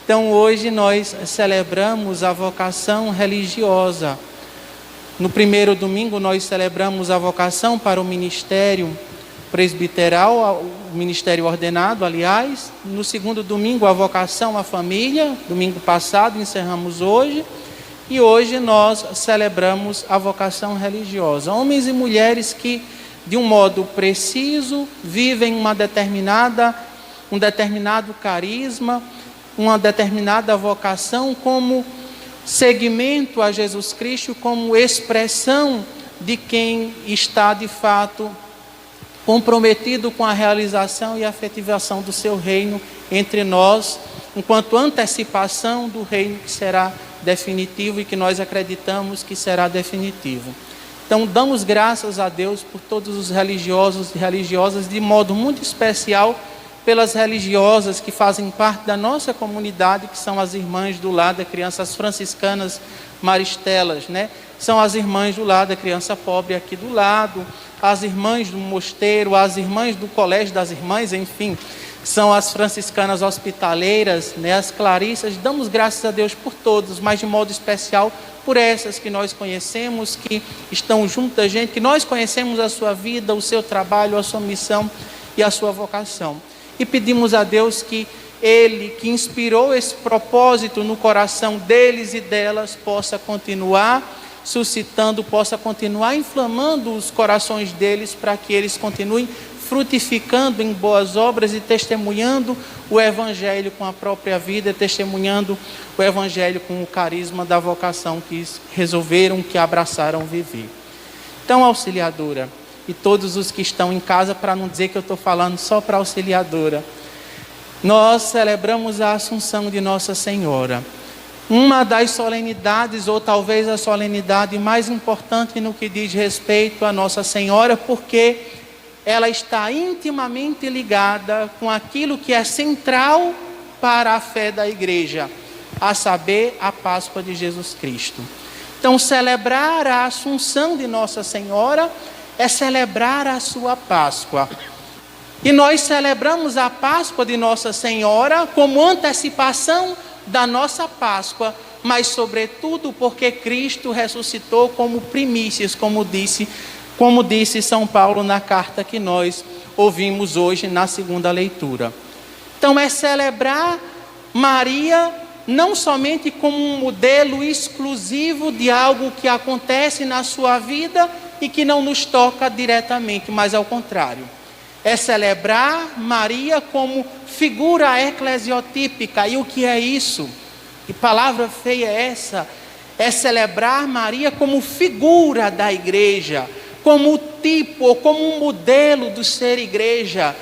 Então hoje nós celebramos a vocação religiosa. No primeiro domingo nós celebramos a vocação para o ministério presbiteral, o ministério ordenado, aliás. No segundo domingo a vocação à família, domingo passado encerramos hoje. E hoje nós celebramos a vocação religiosa. Homens e mulheres que, de um modo preciso, vivem um determinado carisma, uma determinada vocação como seguimento a Jesus Cristo, como expressão de quem está de fato comprometido com a realização e a efetivação do seu reino entre nós, enquanto antecipação do reino que será definitivo e que nós acreditamos que será definitivo. Então, damos graças a Deus por todos os religiosos e religiosas, de modo muito especial pelas religiosas que fazem parte da nossa comunidade, que são as irmãs do lar da criança, as franciscanas maristelas, né? São as irmãs do lar da criança pobre aqui do lado, as irmãs do mosteiro, as irmãs do colégio das irmãs, enfim, são as franciscanas hospitaleiras, né? As clarissas. Damos graças a Deus por todos, mas de modo especial por essas que nós conhecemos, que estão junto da gente, que nós conhecemos a sua vida, o seu trabalho, a sua missão e a sua vocação. E pedimos a Deus que Ele, que inspirou esse propósito no coração deles e delas, possa continuar suscitando, possa continuar inflamando os corações deles, para que eles continuem frutificando em boas obras e testemunhando o Evangelho com a própria vida, testemunhando o Evangelho com o carisma da vocação que resolveram, que abraçaram viver. Então, auxiliadora, e todos os que estão em casa, para não dizer que eu estou falando só para a auxiliadora, nós celebramos a Assunção de Nossa Senhora, uma das solenidades, ou talvez a solenidade mais importante no que diz respeito a Nossa Senhora, porque ela está intimamente ligada com aquilo que é central para a fé da igreja, a saber, a Páscoa de Jesus Cristo. Então, celebrar a Assunção de Nossa Senhora é celebrar a sua Páscoa. E nós celebramos a Páscoa de Nossa Senhora como antecipação da nossa Páscoa, mas sobretudo porque Cristo ressuscitou como primícias, como disse São Paulo na carta que nós ouvimos hoje na segunda leitura. Então é celebrar Maria não somente como um modelo exclusivo de algo que acontece na sua vida e que não nos toca diretamente, mas ao contrário. É celebrar Maria como figura eclesiotípica. E o que é isso? Que palavra feia é essa? É celebrar Maria como figura da igreja, como tipo ou como um modelo do ser igreja.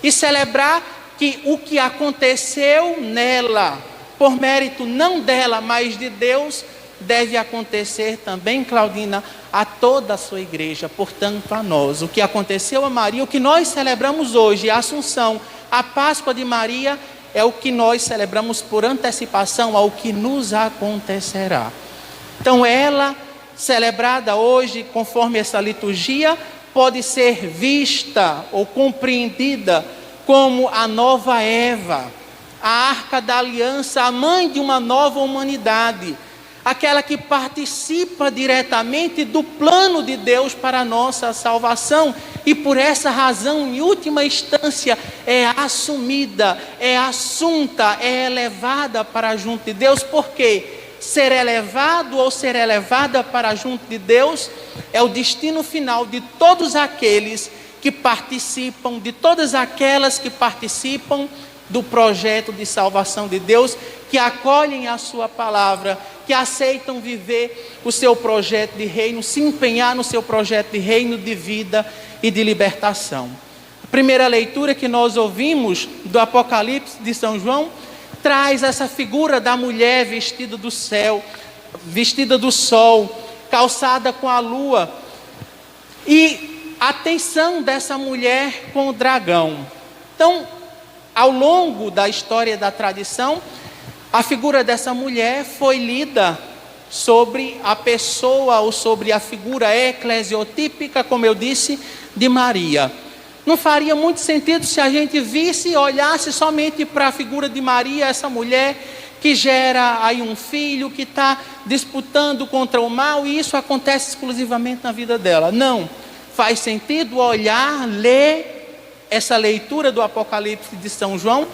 E celebrar que o que aconteceu nela, por mérito não dela, mas de Deus, deve acontecer também, Claudina, a toda a sua igreja, portanto a nós. O que aconteceu a Maria, o que nós celebramos hoje, a Assunção, a Páscoa de Maria, é o que nós celebramos por antecipação ao que nos acontecerá. Então ela, celebrada hoje, conforme essa liturgia, pode ser vista ou compreendida como a nova Eva, a arca da aliança, a mãe de uma nova humanidade, aquela que participa diretamente do plano de Deus para a nossa salvação, e por essa razão, em última instância, é assumida, é assunta, é elevada para junto de Deus. Por quê? Ser elevado ou ser elevada para junto de Deus é o destino final de todos aqueles que participam, de todas aquelas que participam do projeto de salvação de Deus, que acolhem a sua palavra, que aceitam viver o seu projeto de reino, se empenhar no seu projeto de reino, de vida e de libertação. A primeira leitura que nós ouvimos do Apocalipse de São João traz essa figura da mulher vestida do céu, vestida do sol, calçada com a lua, e a tensão dessa mulher com o dragão. Então, ao longo da história da tradição, a figura dessa mulher foi lida sobre a pessoa ou sobre a figura eclesiotípica, como eu disse, de Maria. Não faria muito sentido se a gente visse e olhasse somente para a figura de Maria, essa mulher que gera aí um filho que está disputando contra o mal, e isso acontece exclusivamente na vida dela. Não, faz sentido olhar, ler essa leitura do Apocalipse de São João,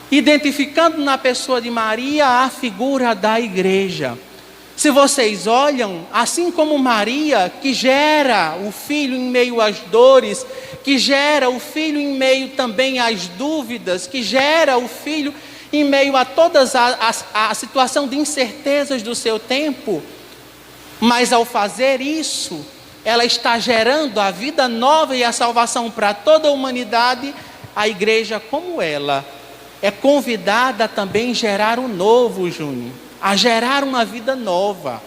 identificando na pessoa de Maria a figura da igreja. Se vocês olham, assim como Maria, que gera o filho em meio às dores, que gera o filho em meio também às dúvidas, que gera o filho em meio a toda a situação de incertezas do seu tempo, mas ao fazer isso, ela está gerando a vida nova e a salvação para toda a humanidade. A igreja, como ela, é convidada a também gerar o novo, Júnior, a gerar uma vida nova,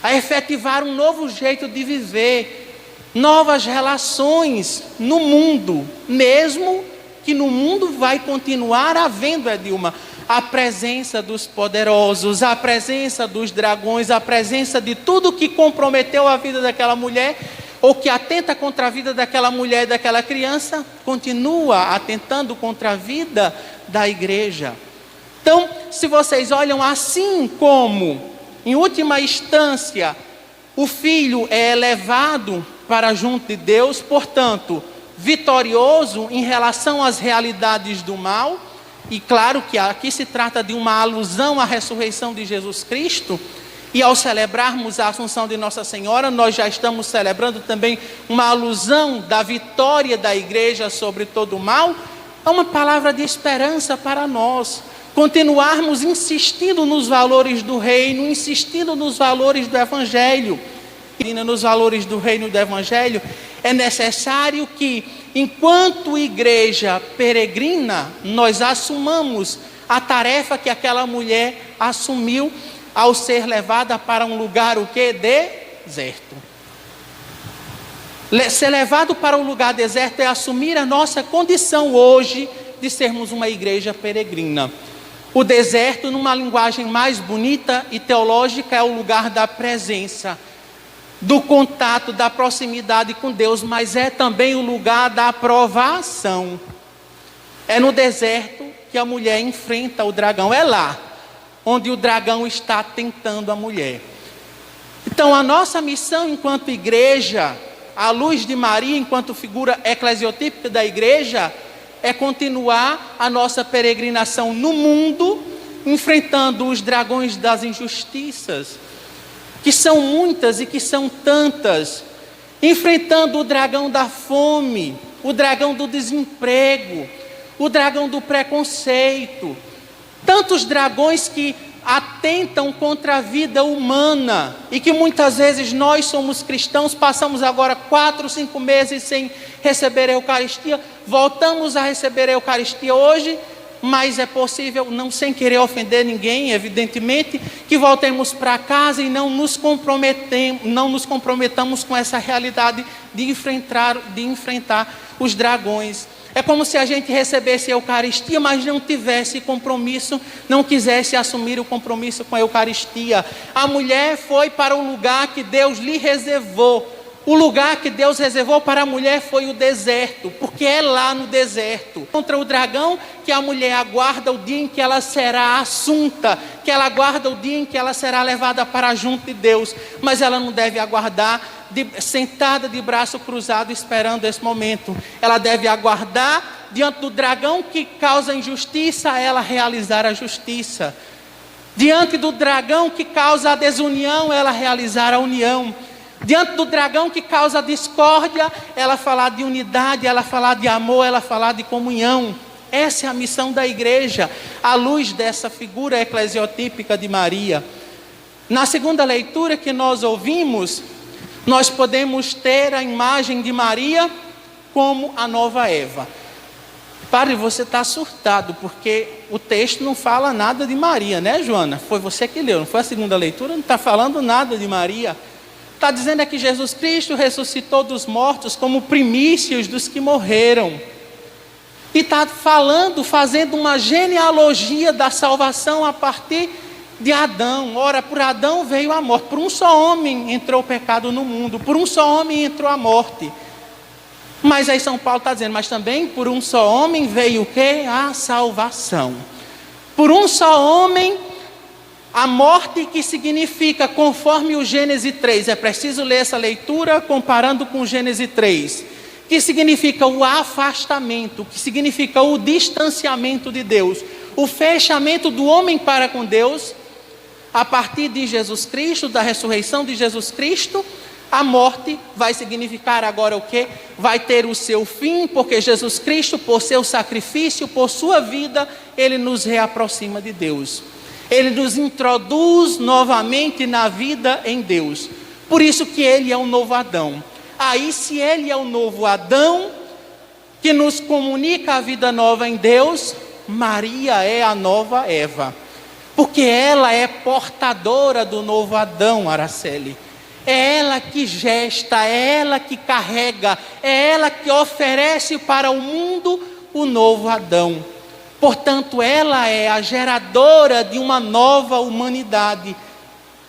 a efetivar um novo jeito de viver, novas relações no mundo, mesmo que no mundo vai continuar havendo, Edilma, a presença dos poderosos, a presença dos dragões, a presença de tudo que comprometeu a vida daquela mulher, ou que atenta contra a vida daquela mulher e daquela criança, continua atentando contra a vida da igreja. Então, se vocês olham, assim como, em última instância, o filho é elevado para junto de Deus, portanto, vitorioso em relação às realidades do mal, e claro que aqui se trata de uma alusão à ressurreição de Jesus Cristo, e ao celebrarmos a Assunção de Nossa Senhora, nós já estamos celebrando também uma alusão da vitória da igreja sobre todo o mal. É uma palavra de esperança para nós, continuarmos insistindo nos valores do reino, insistindo nos valores do Evangelho. E nos valores do reino e do Evangelho, é necessário que, enquanto igreja peregrina, nós assumamos a tarefa que aquela mulher assumiu ao ser levada para um lugar, o que? Deserto. Ser levado para um lugar deserto é assumir a nossa condição hoje de sermos uma igreja peregrina. O deserto, numa linguagem mais bonita e teológica, é o lugar da presença, do contato, da proximidade com Deus, mas é também o lugar da provação. É no deserto que a mulher enfrenta o dragão, é lá onde o dragão está tentando a mulher. Então, a nossa missão enquanto igreja, à luz de Maria, enquanto figura eclesiotípica da igreja, é continuar a nossa peregrinação no mundo, enfrentando os dragões das injustiças, que são muitas e que são tantas, enfrentando o dragão da fome, o dragão do desemprego, o dragão do preconceito, tantos dragões que atentam contra a vida humana, e que muitas vezes nós somos cristãos, passamos agora 4, 5 meses sem receber a Eucaristia, voltamos a receber a Eucaristia hoje, mas é possível, não sem querer ofender ninguém, evidentemente, que voltemos para casa e não nos comprometamos com essa realidade de enfrentar os dragões. É como se a gente recebesse a Eucaristia, mas não tivesse compromisso, não quisesse assumir o compromisso com a Eucaristia. A mulher foi para o lugar que Deus lhe reservou. O lugar que Deus reservou para a mulher foi o deserto, porque é lá no deserto, contra o dragão, que a mulher aguarda o dia em que ela será assunta, que ela aguarda o dia em que ela será levada para junto de Deus, mas ela não deve aguardar sentada de braço cruzado esperando esse momento. Ela deve aguardar diante do dragão que causa injustiça, ela realizar a justiça. Diante do dragão que causa a desunião, ela realizar a união. Diante do dragão que causa discórdia, ela falar de unidade, ela falar de amor, ela falar de comunhão. Essa é a missão da igreja, à luz dessa figura eclesiotípica de Maria. Na segunda leitura que nós ouvimos, nós podemos ter a imagem de Maria como a nova Eva. Padre, você está surtado, porque o texto não fala nada de Maria, né, Joana? Foi você que leu, não foi a segunda leitura? Não está falando nada de Maria. Está dizendo é que Jesus Cristo ressuscitou dos mortos como primícias dos que morreram. E está fazendo uma genealogia da salvação a partir de Adão. Ora, por Adão veio a morte. Por um só homem entrou o pecado no mundo. Por um só homem entrou a morte. Mas aí São Paulo está dizendo, mas também por um só homem veio o quê? A salvação. Por um só homem A morte que significa, conforme o Gênesis 3, é preciso ler essa leitura comparando com o Gênesis 3, que significa o afastamento, que significa o distanciamento de Deus, o fechamento do homem para com Deus. A partir de Jesus Cristo, da ressurreição de Jesus Cristo, a morte vai significar agora o quê? Vai ter o seu fim, porque Jesus Cristo, por seu sacrifício, por sua vida, Ele nos reaproxima de Deus. Ele nos introduz novamente na vida em Deus. Por isso que Ele é o novo Adão. Aí, se Ele é o novo Adão, que nos comunica a vida nova em Deus, Maria é a nova Eva. Porque ela é portadora do novo Adão, Araceli. É ela que gesta, é ela que carrega, é ela que oferece para o mundo o novo Adão. Portanto, ela é a geradora de uma nova humanidade.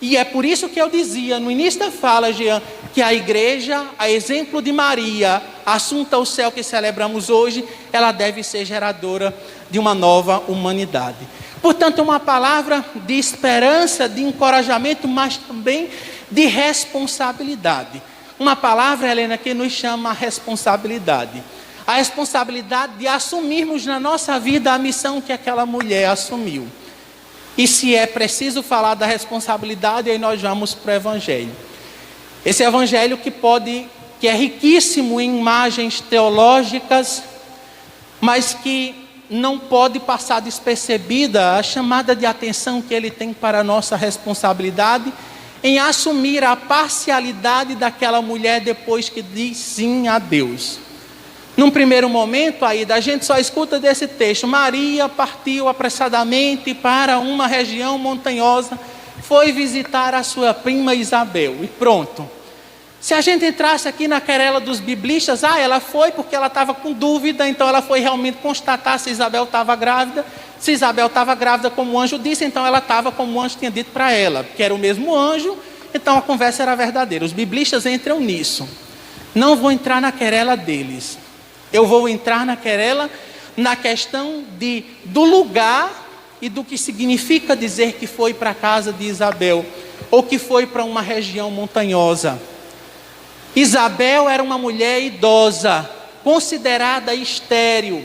E é por isso que eu dizia no início da fala, Jean, que a igreja, a exemplo de Maria, assunta ao céu que celebramos hoje, ela deve ser geradora de uma nova humanidade. Portanto, é uma palavra de esperança, de encorajamento, mas também de responsabilidade. Uma palavra, Helena, que nos chama a responsabilidade. A responsabilidade de assumirmos na nossa vida a missão que aquela mulher assumiu. E se é preciso falar da responsabilidade, aí nós vamos para o Evangelho. Esse Evangelho que é riquíssimo em imagens teológicas, mas que não pode passar despercebida a chamada de atenção que ele tem para a nossa responsabilidade em assumir a parcialidade daquela mulher depois que diz sim a Deus. Num primeiro momento, aí, a gente só escuta desse texto: Maria partiu apressadamente para uma região montanhosa, foi visitar a sua prima Isabel, e pronto. Se a gente entrasse aqui na querela dos biblistas, ela foi porque ela estava com dúvida, então ela foi realmente constatar se Isabel estava grávida. Se Isabel estava grávida como o anjo disse, então ela estava como o anjo tinha dito para ela, porque era o mesmo anjo, então a conversa era verdadeira. Os biblistas entram nisso. Não vou entrar na querela deles. Eu vou entrar na querela, na questão do lugar e do que significa dizer que foi para a casa de Isabel, ou que foi para uma região montanhosa. Isabel era uma mulher idosa, considerada estéril.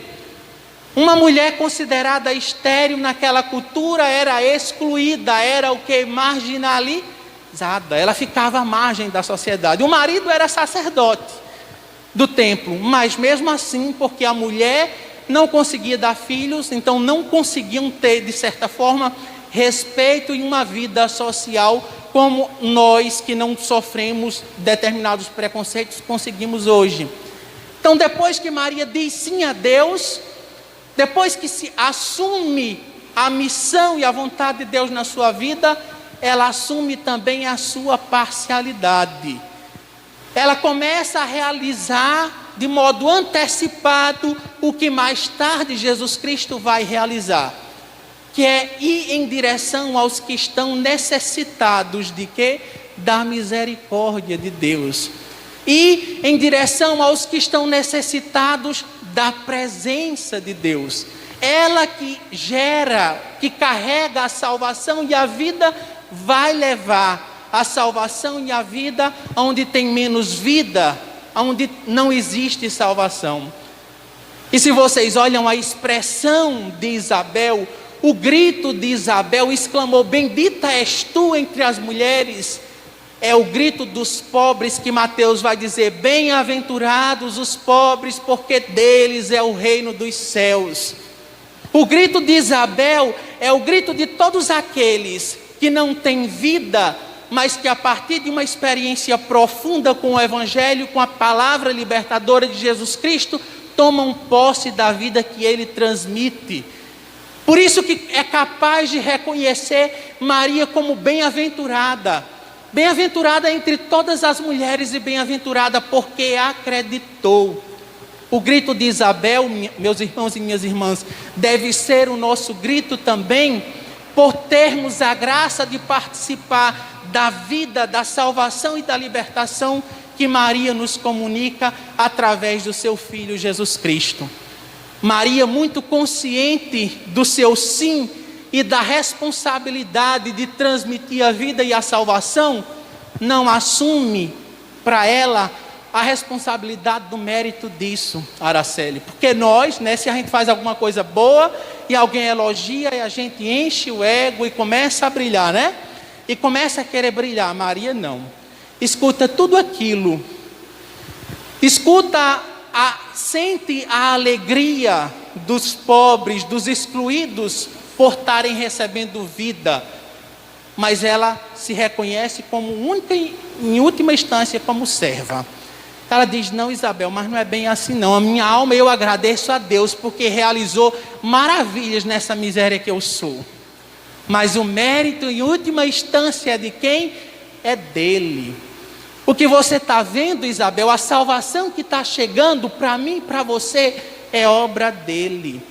Uma mulher considerada estéril naquela cultura era excluída, era o que? Marginalizada. Ela ficava à margem da sociedade. O marido era sacerdote do templo, mas mesmo assim, porque a mulher não conseguia dar filhos, então não conseguiam ter, de certa forma, respeito em uma vida social como nós que não sofremos determinados preconceitos conseguimos hoje. Então, depois que Maria diz sim a Deus, depois que se assume a missão e a vontade de Deus na sua vida, ela assume também a sua parcialidade. Ela começa a realizar de modo antecipado o que mais tarde Jesus Cristo vai realizar, que é ir em direção aos que estão necessitados de quê? Da misericórdia de Deus. Ir em direção aos que estão necessitados da presença de Deus. Ela que gera, que carrega a salvação e a vida, vai levar a salvação e a vida onde tem menos vida, onde não existe salvação. E se vocês olham a expressão de Isabel, o grito de Isabel exclamou: bendita és tu entre as mulheres. É o grito dos pobres que Mateus vai dizer: bem-aventurados os pobres, porque deles é o reino dos céus. O grito de Isabel é o grito de todos aqueles que não têm vida, mas que a partir de uma experiência profunda com o Evangelho, com a palavra libertadora de Jesus Cristo, tomam posse da vida que Ele transmite. Por isso que é capaz de reconhecer Maria como bem-aventurada. Bem-aventurada entre todas as mulheres e bem-aventurada porque acreditou. O grito de Isabel, meus irmãos e minhas irmãs, deve ser o nosso grito também, por termos a graça de participar da vida, da salvação e da libertação que Maria nos comunica através do seu Filho Jesus Cristo. Maria, muito consciente do seu sim e da responsabilidade de transmitir a vida e a salvação, não assume para ela a responsabilidade do mérito disso, Araceli. Porque nós, se a gente faz alguma coisa boa e alguém elogia, e a gente enche o ego e começa a brilhar, E começa a querer brilhar. Maria não. Escuta tudo aquilo. Sente a alegria dos pobres, dos excluídos, por estarem recebendo vida. Mas ela se reconhece como única, em última instância, como serva. Ela diz: não, Isabel, mas não é bem assim não. A minha alma, eu agradeço a Deus, porque realizou maravilhas nessa miséria que eu sou. Mas o mérito, em última instância, é de quem? É dele. O que você está vendo, Isabel, a salvação que está chegando para mim e para você, é obra dele.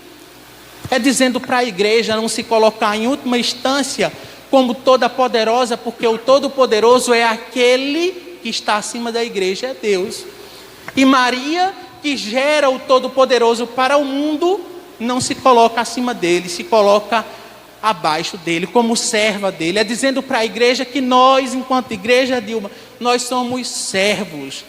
É dizendo para a igreja não se colocar em última instância como toda poderosa, porque o todo-poderoso é aquele que está acima da igreja, é Deus. E Maria, que gera o todo-poderoso para o mundo, não se coloca acima dele, se coloca abaixo dele, como serva dele. É dizendo para a igreja que nós, enquanto igreja, Dilma, nós somos servos.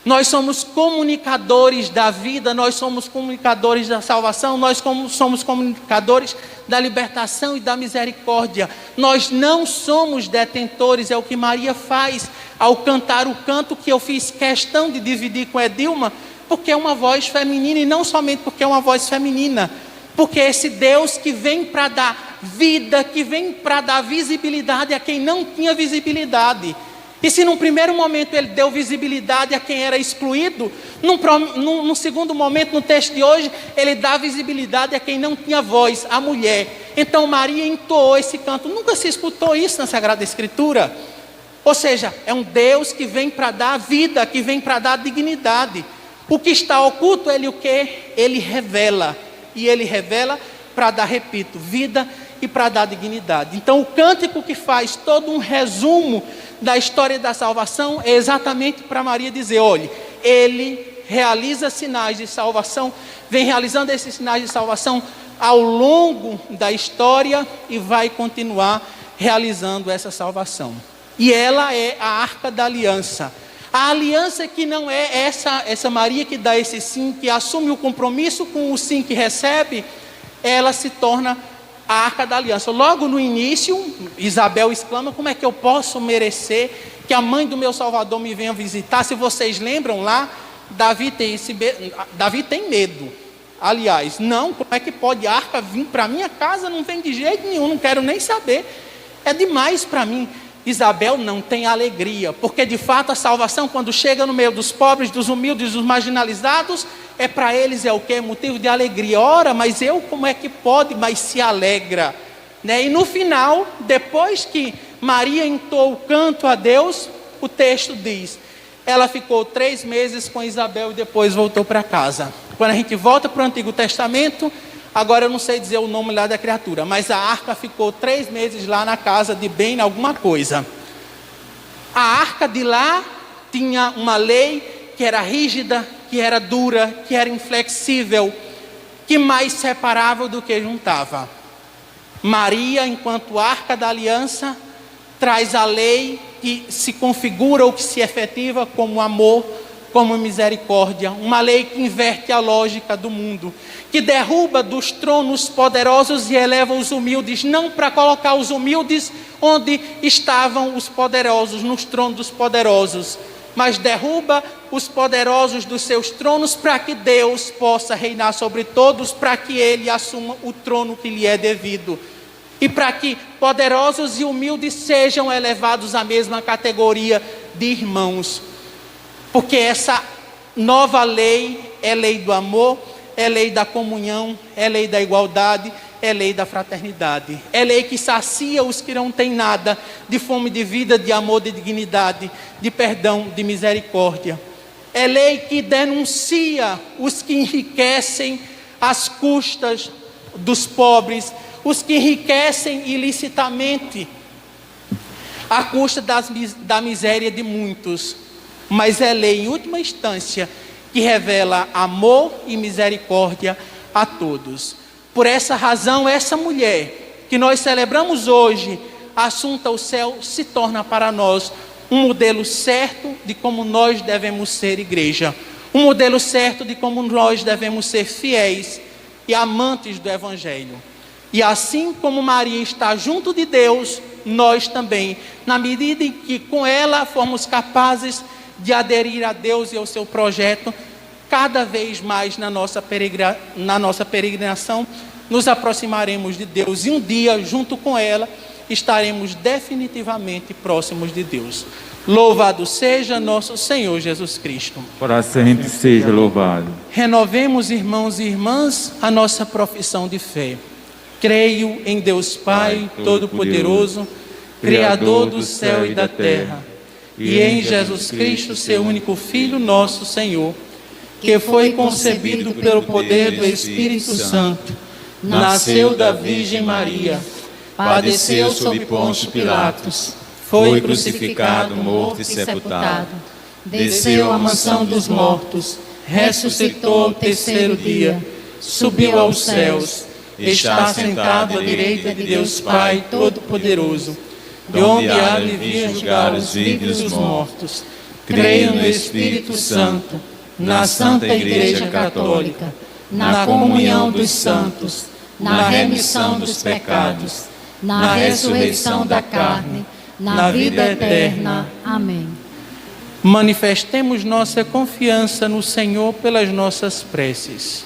Nós somos comunicadores da vida, nós somos comunicadores da salvação, nós somos comunicadores da libertação e da misericórdia. Nós não somos detentores, é o que Maria faz ao cantar o canto que eu fiz questão de dividir com Edilma, porque é uma voz feminina, e não somente porque é uma voz feminina, porque esse Deus que vem para dar vida, que vem para dar visibilidade a quem não tinha visibilidade. E se num primeiro momento ele deu visibilidade a quem era excluído, num segundo momento, no texto de hoje, ele dá visibilidade a quem não tinha voz, a mulher. Então Maria entoou esse canto. Nunca se escutou isso na Sagrada Escritura. Ou seja, é um Deus que vem para dar vida, que vem para dar dignidade. O que está oculto, ele o quê? Ele revela. E ele revela para dar, repito, vida e para dar dignidade. Então o cântico que faz todo um resumo da história da salvação é exatamente para Maria dizer: olhe, ele realiza sinais de salvação, vem realizando esses sinais de salvação ao longo da história e vai continuar realizando essa salvação. E ela é a Arca da Aliança. A aliança que não é essa Maria que dá esse sim, que assume o compromisso com o sim que recebe, ela se torna a Arca da Aliança. Logo no início, Isabel exclama: como é que eu posso merecer que a mãe do meu Salvador me venha visitar? Se vocês lembram lá, Davi tem medo. Aliás, não, como é que pode a arca vir para minha casa? Não vem de jeito nenhum, não quero nem saber. É demais para mim. Isabel não tem alegria, porque de fato a salvação, quando chega no meio dos pobres, dos humildes, dos marginalizados, é para eles o quê? Motivo de alegria. Ora, mas eu como é que pode? Mas se alegra, E no final, depois que Maria entoou o canto a Deus, o texto diz: ela ficou 3 meses com Isabel e depois voltou para casa. Quando a gente volta para o Antigo Testamento, agora eu não sei dizer o nome lá da criatura, mas a arca ficou 3 meses lá na casa de bem alguma coisa. A arca de lá tinha uma lei que era rígida, que era dura, que era inflexível, que mais separava do que juntava. Maria, enquanto arca da aliança, traz a lei que se configura ou que se efetiva como amor, como misericórdia. Uma lei que inverte a lógica do mundo, que derruba dos tronos poderosos e eleva os humildes, não para colocar os humildes onde estavam os poderosos, nos tronos dos poderosos, mas derruba os poderosos dos seus tronos para que Deus possa reinar sobre todos, para que Ele assuma o trono que lhe é devido. E para que poderosos e humildes sejam elevados à mesma categoria de irmãos. Porque essa nova lei é lei do amor, é lei da comunhão, é lei da igualdade, é lei da fraternidade. É lei que sacia os que não têm nada, de fome de vida, de amor, de dignidade, de perdão, de misericórdia. É lei que denuncia os que enriquecem às custas dos pobres, os que enriquecem ilicitamente à custa da miséria de muitos. Mas é lei, em última instância, que revela amor e misericórdia a todos. Por essa razão, essa mulher, que nós celebramos hoje, Assunta ao Céu, se torna para nós um modelo certo de como nós devemos ser igreja. Um modelo certo de como nós devemos ser fiéis e amantes do Evangelho. E assim como Maria está junto de Deus, nós também, na medida em que com ela formos capazes de aderir a Deus e ao seu projeto, cada vez mais na nossa peregrinação, nos aproximaremos de Deus e um dia, junto com ela, estaremos definitivamente próximos de Deus. Louvado seja nosso Senhor Jesus Cristo. Para sempre seja louvado. Renovemos, irmãos e irmãs, a nossa profissão de fé. Creio em Deus Pai Todo-Poderoso, Criador do céu e da terra, e em Jesus Cristo, seu único Filho, nosso Senhor, que foi concebido pelo poder do Espírito Santo, nasceu da Virgem Maria, padeceu sob Pôncio Pilatos, foi crucificado, morto e sepultado, desceu à mansão dos mortos, ressuscitou ao terceiro dia, subiu aos céus, está sentado à direita de Deus Pai Todo-Poderoso, de onde há de vir julgar os vivos e os mortos. Creio no Espírito Santo, na Santa Igreja Católica, na comunhão dos santos, na remissão dos pecados, na ressurreição da carne, na vida eterna. Amém. Manifestemos nossa confiança no Senhor pelas nossas preces.